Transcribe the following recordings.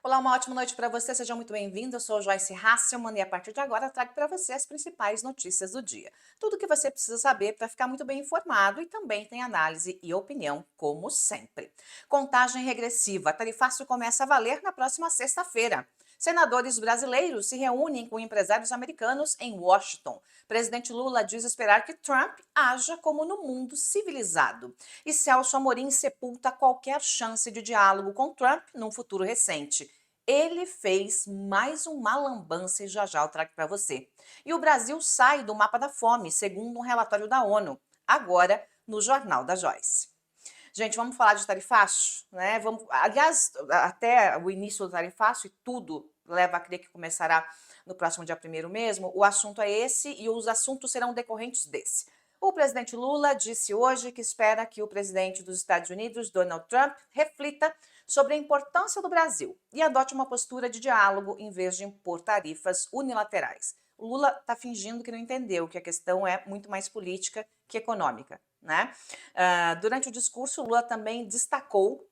Olá, uma ótima noite para você, seja muito bem-vindo. Eu sou Joyce Hasselman e a partir de agora trago para você as principais notícias do dia. Tudo o que você precisa saber para ficar muito bem informado e também tem análise e opinião, como sempre. Contagem regressiva. Tarifácio começa a valer na próxima sexta-feira. Senadores brasileiros se reúnem com empresários americanos em Washington. Presidente Lula diz esperar que Trump haja como no mundo civilizado. E Celso Amorim sepulta qualquer chance de diálogo com Trump num futuro recente. Ele fez mais uma lambança e já já eu trago para você. E o Brasil sai do mapa da fome, segundo um relatório da ONU, agora no Jornal da Joyce. Gente, vamos falar de tarifaço, né? Aliás, até o início do tarifaço e tudo leva a crer que começará no próximo dia 1º mesmo. O assunto é esse e os assuntos serão decorrentes desse. O presidente Lula disse hoje que espera que o presidente dos Estados Unidos, Donald Trump, reflita sobre a importância do Brasil e adote uma postura de diálogo em vez de impor tarifas unilaterais. O Lula está fingindo que não entendeu que a questão é muito mais política que econômica, né? Durante o discurso, Lula também destacou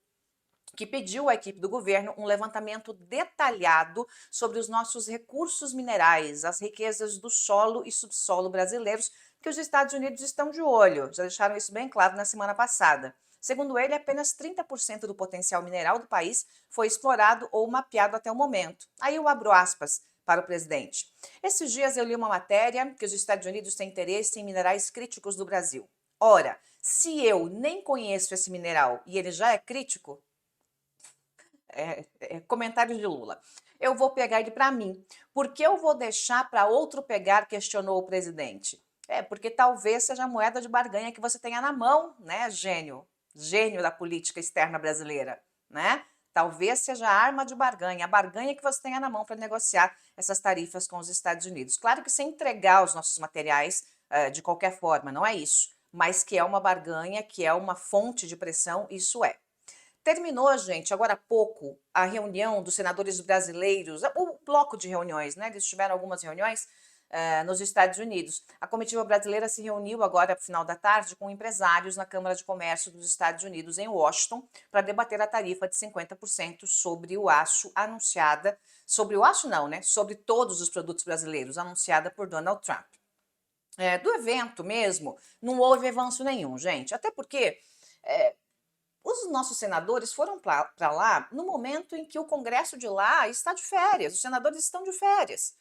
que pediu à equipe do governo um levantamento detalhado sobre os nossos recursos minerais, as riquezas do solo e subsolo brasileiros, que os Estados Unidos estão de olho, já deixaram isso bem claro na semana passada. Segundo ele, apenas 30% do potencial mineral do país foi explorado ou mapeado até o momento. Aí eu abro aspas para o presidente. Esses dias eu li uma matéria que os Estados Unidos têm interesse em minerais críticos do Brasil. Ora, se eu nem conheço esse mineral e ele já é crítico, comentários de Lula. Eu vou pegar ele para mim. Por que eu vou deixar para outro pegar? Questionou o presidente. Porque talvez seja a moeda de barganha que você tenha na mão, né, gênio? Gênio da política externa brasileira, né? Talvez seja a arma de barganha, a barganha que você tenha na mão para negociar essas tarifas com os Estados Unidos. Claro que sem entregar os nossos materiais de qualquer forma, não é isso. Mas que é uma barganha, que é uma fonte de pressão, isso é. Terminou, gente, agora há pouco, a reunião dos senadores brasileiros, o bloco de reuniões, né? Eles tiveram algumas reuniões nos Estados Unidos. A comitiva brasileira se reuniu agora, no final da tarde, com empresários na Câmara de Comércio dos Estados Unidos, em Washington, para debater a tarifa de 50% sobre o aço anunciada, sobre o aço não, né? Sobre todos os produtos brasileiros, anunciada por Donald Trump. Do evento mesmo, não houve avanço nenhum, gente, até porque os nossos senadores foram para lá no momento em que o Congresso de lá está de férias, os senadores estão de férias.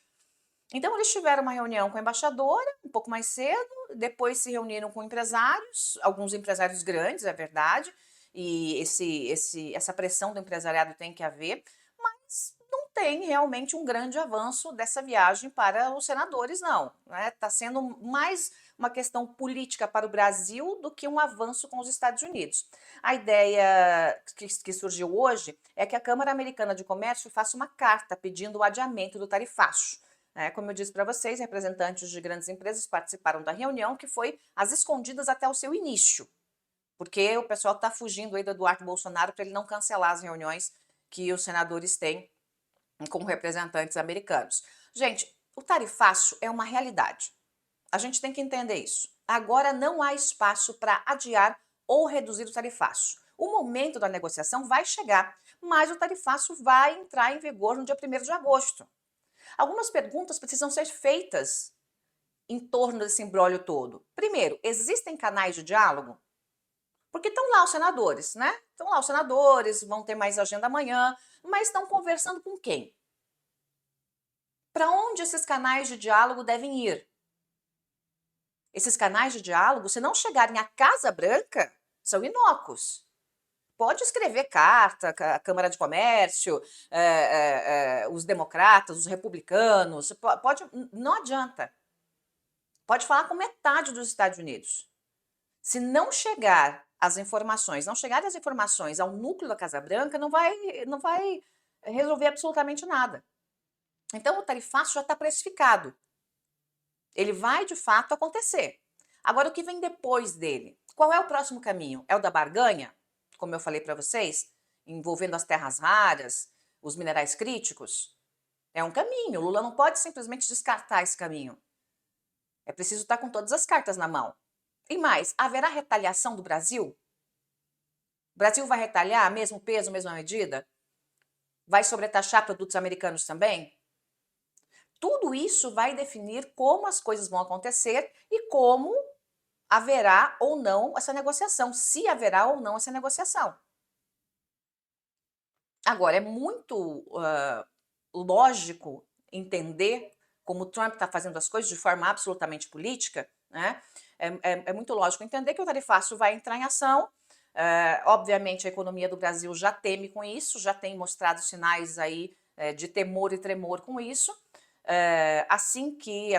Então, eles tiveram uma reunião com a embaixadora um pouco mais cedo, depois se reuniram com empresários, alguns empresários grandes, é verdade, e essa pressão do empresariado tem que haver, mas não tem realmente um grande avanço dessa viagem para os senadores, não. Está sendo mais uma questão política para o Brasil do que um avanço com os Estados Unidos. A ideia que surgiu hoje é que a Câmara Americana de Comércio faça uma carta pedindo o adiamento do tarifaço. Como eu disse para vocês, representantes de grandes empresas participaram da reunião, que foi às escondidas até o seu início, porque o pessoal está fugindo aí do Eduardo Bolsonaro para ele não cancelar as reuniões que os senadores têm com representantes americanos. Gente, o tarifaço é uma realidade. A gente tem que entender isso. Agora não há espaço para adiar ou reduzir o tarifaço. O momento da negociação vai chegar, mas o tarifaço vai entrar em vigor no dia 1º de agosto. Algumas perguntas precisam ser feitas em torno desse imbróglio todo. Primeiro, existem canais de diálogo? Porque estão lá os senadores, né? Estão lá os senadores, vão ter mais agenda amanhã, mas estão conversando com quem? Para onde esses canais de diálogo devem ir? Esses canais de diálogo, se não chegarem à Casa Branca, são inócuos. Pode escrever carta, a Câmara de Comércio, os democratas, os republicanos, pode, não adianta. Pode falar com metade dos Estados Unidos. Se não chegar as informações, não chegarem as informações ao núcleo da Casa Branca, não vai resolver absolutamente nada. Então, o tarifaço já está precificado. Ele vai, de fato, acontecer. Agora, o que vem depois dele? Qual é o próximo caminho? É o da barganha? Como eu falei para vocês, envolvendo as terras raras, os minerais críticos? É um caminho. Lula não pode simplesmente descartar esse caminho. É preciso estar com todas as cartas na mão. E mais, haverá retaliação do Brasil? O Brasil vai retaliar, mesmo peso, mesma medida? Vai sobretaxar produtos americanos também? Tudo isso vai definir como as coisas vão acontecer e como haverá ou não essa negociação, se haverá ou não essa negociação. Agora, é muito lógico entender como o Trump está fazendo as coisas de forma absolutamente política, né? É muito lógico entender que o tarifaço vai entrar em ação. Obviamente, a economia do Brasil já teme com isso, já tem mostrado sinais aí de temor e tremor com isso. Assim que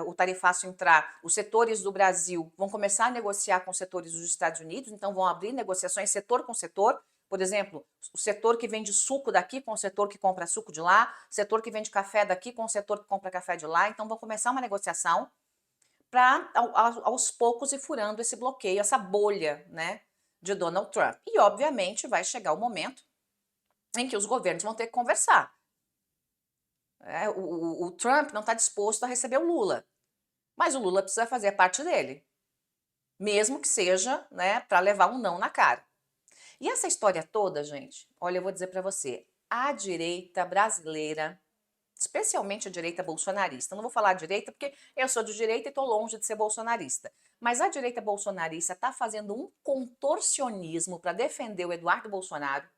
o tarifaço entrar, os setores do Brasil vão começar a negociar com os setores dos Estados Unidos, então vão abrir negociações setor com setor. Por exemplo, o setor que vende suco daqui com o setor que compra suco de lá, setor que vende café daqui com o setor que compra café de lá. Então, vão começar uma negociação para, aos poucos, ir furando esse bloqueio, essa bolha, né, de Donald Trump. E, obviamente, vai chegar o momento em que os governos vão ter que conversar. O Trump não está disposto a receber o Lula, mas o Lula precisa fazer a parte dele, mesmo que seja, né, para levar um não na cara. E essa história toda, gente, olha, eu vou dizer para você, a direita brasileira, especialmente a direita bolsonarista, não vou falar direita porque eu sou de direita e estou longe de ser bolsonarista, mas a direita bolsonarista está fazendo um contorcionismo para defender o Eduardo Bolsonaro,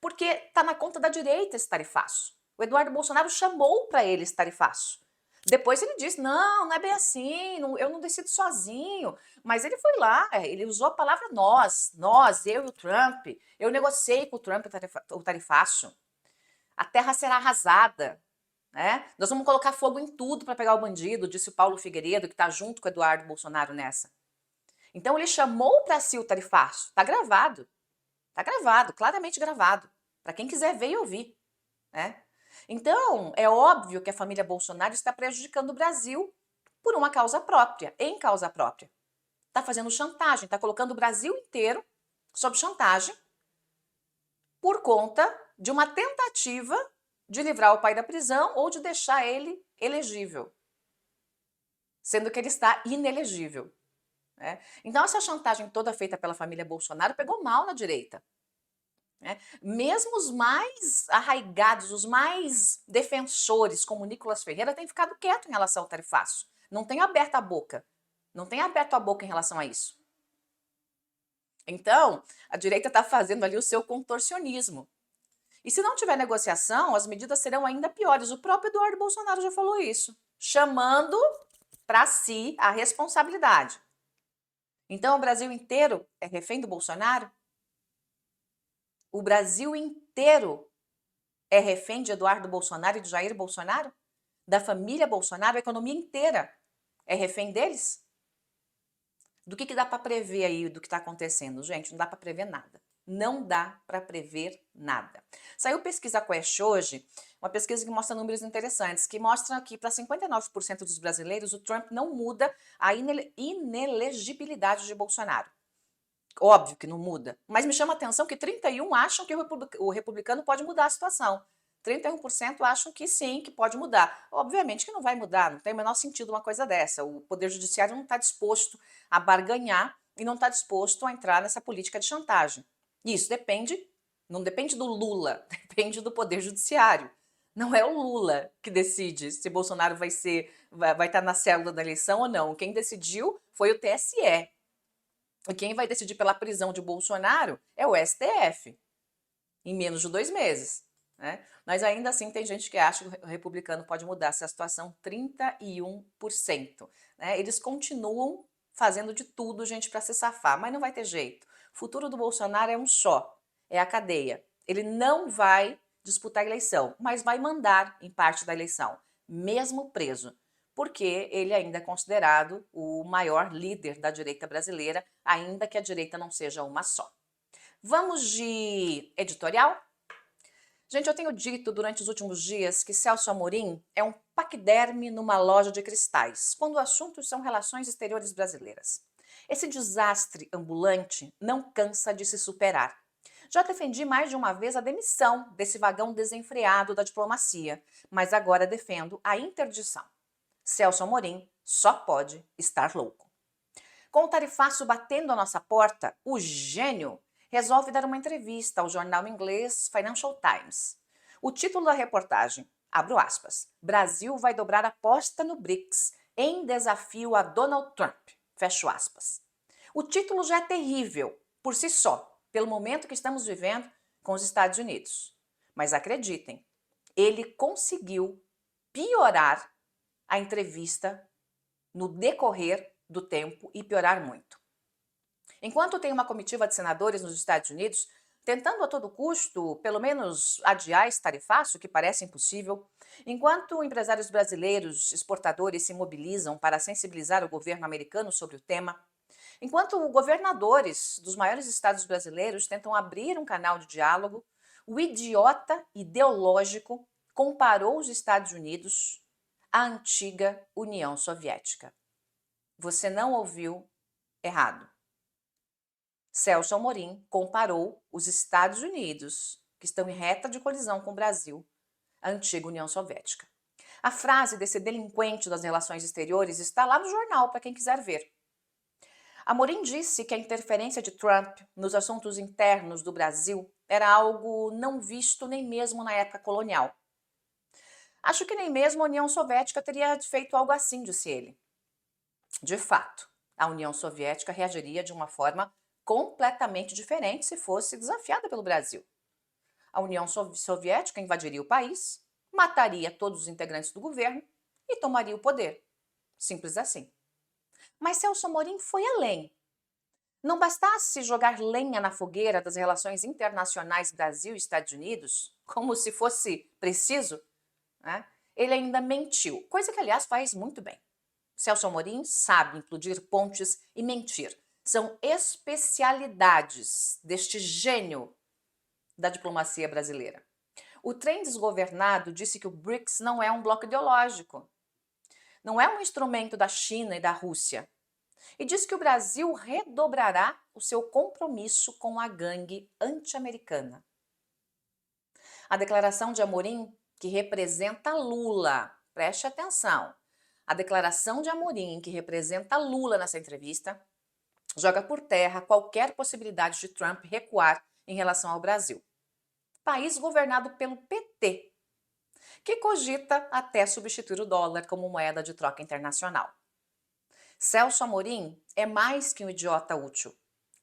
porque está na conta da direita esse tarifaço. O Eduardo Bolsonaro chamou para ele esse tarifaço. Depois ele disse, não, não é bem assim, eu não decido sozinho. Mas ele foi lá, ele usou a palavra nós, eu e o Trump. Eu negociei com o Trump o tarifaço. A terra será arrasada. Né? Nós vamos colocar fogo em tudo para pegar o bandido, disse o Paulo Figueiredo, que está junto com o Eduardo Bolsonaro nessa. Então ele chamou para si o tarifaço. Está gravado. Está gravado, claramente gravado. Para quem quiser ver e ouvir. Né? Então, é óbvio que a família Bolsonaro está prejudicando o Brasil por uma causa própria, em causa própria. Está fazendo chantagem, está colocando o Brasil inteiro sob chantagem por conta de uma tentativa de livrar o pai da prisão ou de deixar ele elegível, sendo que ele está inelegível. Né? Então, essa chantagem toda feita pela família Bolsonaro pegou mal na direita. Né? Mesmo os mais arraigados, os mais defensores, como Nicolas Ferreira, têm ficado quieto em relação ao tarifaço. Não tem aberto a boca. Não tem aberto a boca em relação a isso. Então, a direita está fazendo ali o seu contorcionismo. E se não tiver negociação, as medidas serão ainda piores. O próprio Eduardo Bolsonaro já falou isso, chamando para si a responsabilidade. Então, o Brasil inteiro é refém do Bolsonaro? O Brasil inteiro é refém de Eduardo Bolsonaro e de Jair Bolsonaro? Da família Bolsonaro, a economia inteira é refém deles? Do que dá para prever aí do que está acontecendo? Gente, não dá para prever nada. Não dá para prever nada. Saiu pesquisa Quest hoje, uma pesquisa que mostra números interessantes, que mostra que para 59% dos brasileiros o Trump não muda a inelegibilidade de Bolsonaro. Óbvio que não muda, mas me chama a atenção que 31% acham que o republicano pode mudar a situação. 31% acham que sim, que pode mudar. Obviamente que não vai mudar, não tem o menor sentido uma coisa dessa. O Poder Judiciário não está disposto a barganhar e não está disposto a entrar nessa política de chantagem. Isso não depende do Lula, depende do Poder Judiciário. Não é o Lula que decide se Bolsonaro vai estar na célula da eleição ou não. Quem decidiu foi o TSE. E quem vai decidir pela prisão de Bolsonaro é o STF, em menos de 2 meses. Né? Mas ainda assim tem gente que acha que o republicano pode mudar essa situação 31%. Né? Eles continuam fazendo de tudo, gente, para se safar, mas não vai ter jeito. O futuro do Bolsonaro é um só, é a cadeia. Ele não vai disputar a eleição, mas vai mandar em parte da eleição, mesmo preso, porque ele ainda é considerado o maior líder da direita brasileira, ainda que a direita não seja uma só. Vamos de editorial? Gente, eu tenho dito durante os últimos dias que Celso Amorim é um paquiderme numa loja de cristais, quando o assunto são relações exteriores brasileiras. Esse desastre ambulante não cansa de se superar. Já defendi mais de uma vez a demissão desse vagão desenfreado da diplomacia, mas agora defendo a interdição. Celso Amorim só pode estar louco. Com o tarifaço batendo a nossa porta, o gênio resolve dar uma entrevista ao jornal inglês Financial Times. O título da reportagem, abro aspas, Brasil vai dobrar aposta no BRICS em desafio a Donald Trump, fecho aspas. O título já é terrível por si só, pelo momento que estamos vivendo com os Estados Unidos. Mas acreditem, ele conseguiu piorar a entrevista no decorrer do tempo e piorar muito. Enquanto tem uma comitiva de senadores nos Estados Unidos tentando a todo custo, pelo menos, adiar esse tarifaço, que parece impossível, enquanto empresários brasileiros exportadores se mobilizam para sensibilizar o governo americano sobre o tema, enquanto governadores dos maiores estados brasileiros tentam abrir um canal de diálogo, o idiota ideológico comparou os Estados Unidos à antiga União Soviética. Você não ouviu errado. Celso Amorim comparou os Estados Unidos, que estão em reta de colisão com o Brasil, à antiga União Soviética. A frase desse delinquente das relações exteriores está lá no jornal para quem quiser ver. Amorim disse que a interferência de Trump nos assuntos internos do Brasil era algo não visto nem mesmo na época colonial. Acho que nem mesmo a União Soviética teria feito algo assim, disse ele. De fato, a União Soviética reagiria de uma forma completamente diferente se fosse desafiada pelo Brasil. A União Soviética invadiria o país, mataria todos os integrantes do governo e tomaria o poder. Simples assim. Mas Celso Amorim foi além. Não bastasse jogar lenha na fogueira das relações internacionais Brasil e Estados Unidos, como se fosse preciso, né? Ele ainda mentiu, coisa que, aliás, faz muito bem. Celso Amorim sabe implodir pontes e mentir. São especialidades deste gênio da diplomacia brasileira. O trem desgovernado disse que o BRICS não é um bloco ideológico, não é um instrumento da China e da Rússia, e diz que o Brasil redobrará o seu compromisso com a gangue anti-americana. A declaração de Amorim, que representa Lula, preste atenção, a declaração de Amorim, que representa Lula nessa entrevista, joga por terra qualquer possibilidade de Trump recuar em relação ao Brasil. País governado pelo PT, que cogita até substituir o dólar como moeda de troca internacional. Celso Amorim é mais que um idiota útil.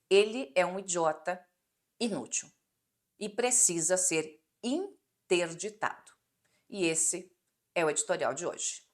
Ele é um idiota inútil e precisa ser interditado. E esse é o editorial de hoje.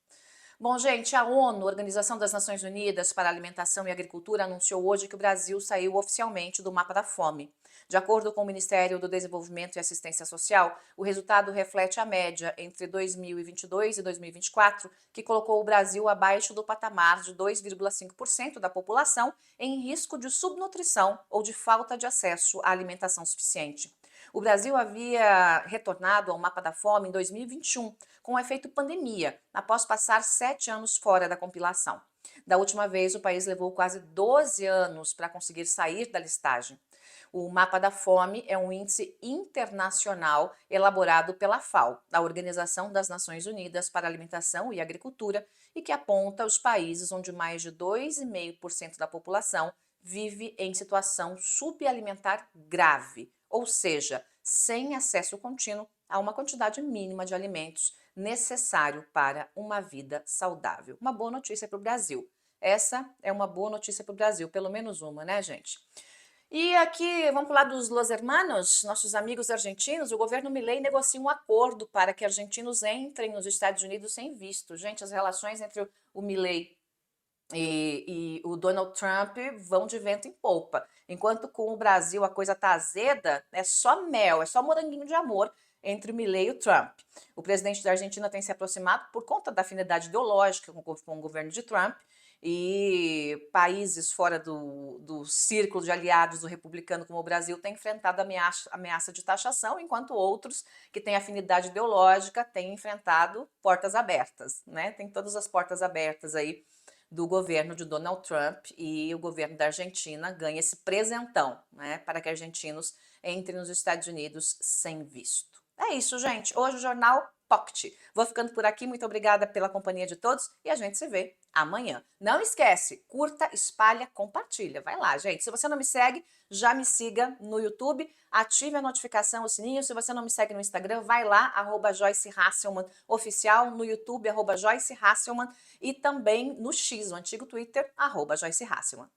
Bom, gente, a ONU, Organização das Nações Unidas para a Alimentação e Agricultura, anunciou hoje que o Brasil saiu oficialmente do mapa da fome. De acordo com o Ministério do Desenvolvimento e Assistência Social, o resultado reflete a média entre 2022 e 2024, que colocou o Brasil abaixo do patamar de 2,5% da população em risco de subnutrição ou de falta de acesso à alimentação suficiente. O Brasil havia retornado ao mapa da fome em 2021, com o efeito pandemia, após passar 7 anos fora da compilação. Da última vez, o país levou quase 12 anos para conseguir sair da listagem. O Mapa da Fome é um índice internacional elaborado pela FAO, a Organização das Nações Unidas para a Alimentação e Agricultura, e que aponta os países onde mais de 2,5% da população vive em situação subalimentar grave, ou seja, sem acesso contínuo a uma quantidade mínima de alimentos necessário para uma vida saudável. Uma boa notícia para o Brasil. Essa é uma boa notícia para o Brasil, pelo menos uma, né, gente? E aqui, vamos falar dos Los Hermanos, nossos amigos argentinos. O governo Milei negocia um acordo para que argentinos entrem nos Estados Unidos sem visto. Gente, as relações entre o Milei e o Donald Trump vão de vento em polpa. Enquanto com o Brasil a coisa tá azeda, é só mel, é só moranguinho de amor entre o Milei e o Trump. O presidente da Argentina tem se aproximado por conta da afinidade ideológica com o governo de Trump, e países fora do círculo de aliados do republicano como o Brasil têm enfrentado ameaça de taxação, enquanto outros que têm afinidade ideológica têm enfrentado portas abertas, né? Tem todas as portas abertas aí do governo de Donald Trump, e o governo da Argentina ganha esse presentão, né, para que argentinos entrem nos Estados Unidos sem visto. É isso, gente. Hoje o Jornal Pocket. Vou ficando por aqui. Muito obrigada pela companhia de todos e a gente se vê amanhã. Não esquece, curta, espalha, compartilha. Vai lá, gente. Se você não me segue, já me siga no YouTube, ative a notificação, o sininho. Se você não me segue no Instagram, vai lá, @Joyce Hasselman oficial, no YouTube, @Joyce Hasselman e também no X, o antigo Twitter, @Joyce Hasselman.